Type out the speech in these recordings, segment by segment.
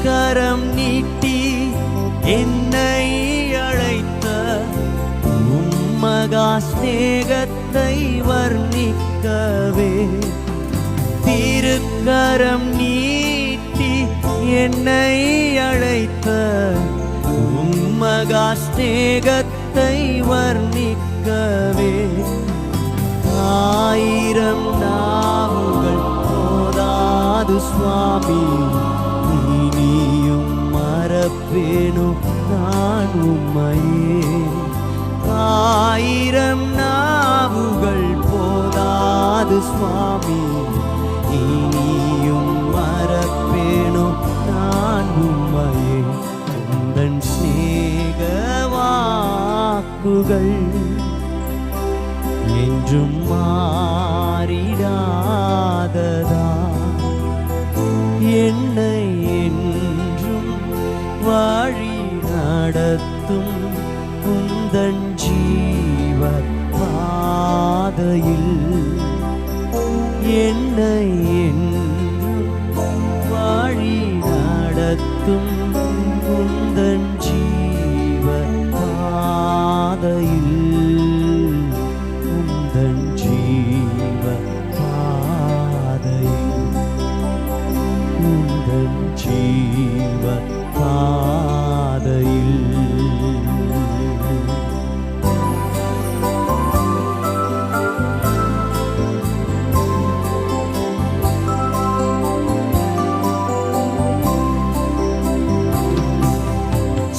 திருக்கரம் நீட்டி என்னை அழைத்த மகா ஸ்நேகத்தை வர்ணிக்கவே. திருக்கரம் நீட்டி என்னை அழைத்த மகா ஸ்நேகத்தை வர்ணிக்கவே. ஆயிரம் நாவுகள் போதாது சுவாமி, இனியும் மறப்பேனும் நான் உம்மையே. ஆயிரம் நாவுகள் போதாது சுவாமி, இனியும் மறப்பேனும் நான் உம்மையே. உந்தன் சிநேக வாக்குகள் என்றும் மாறிடாததா, என்னை என்றும் வழி நடத்தும் உந்தன் ஜீவ பாதையில். என்னை என்றும் வழி நடத்தும் உந்தன் ஜீவ பாதையில். உந்தன் ஜீவ பாதையில், உந்தன் ஜீவ பாதையில்.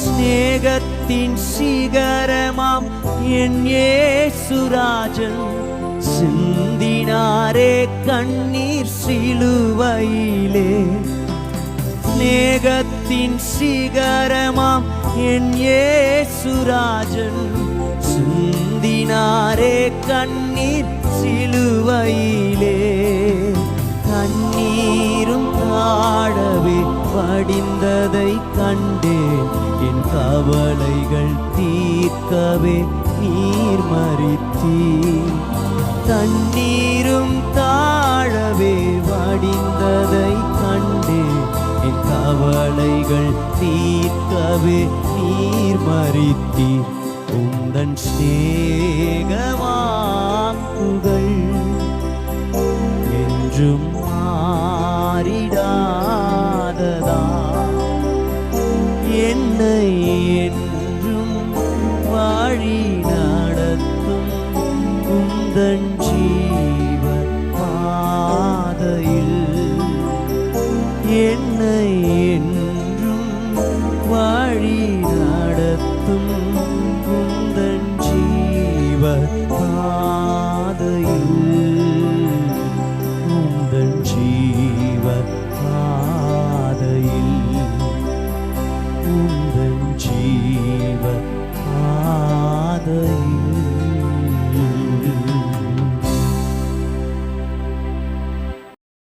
ஸ்நேகத்தின் சிகரமாம் என் இயேசுராஜன் சிந்தினாரே கண்ணீர் சிலுவையிலே. ஸ்நேகத்தின் சிகரமாம் என் இயேசுராஜன் சிந்தினாரே கண்ணீர் சிலுவையிலே. கண்ணீரும் தாழவே படிந்ததை கண்டேன், என் கவலைகள் தீர்க்கவே நீர் மறித்தீர். தண்ணீரும் தாழவே வடிந்ததை கண்டேன், என் கவலைகள் தீர்க்கவே நீர் மறித்தீர். உந்தன் சிநேக வாக்குகள் என்றும் மாறிடாததா, என்னை என்றும் வழி நடத்தும் உந்தன் ஜீவ பாதையில். என்னை என்றும் வழி நடத்தும்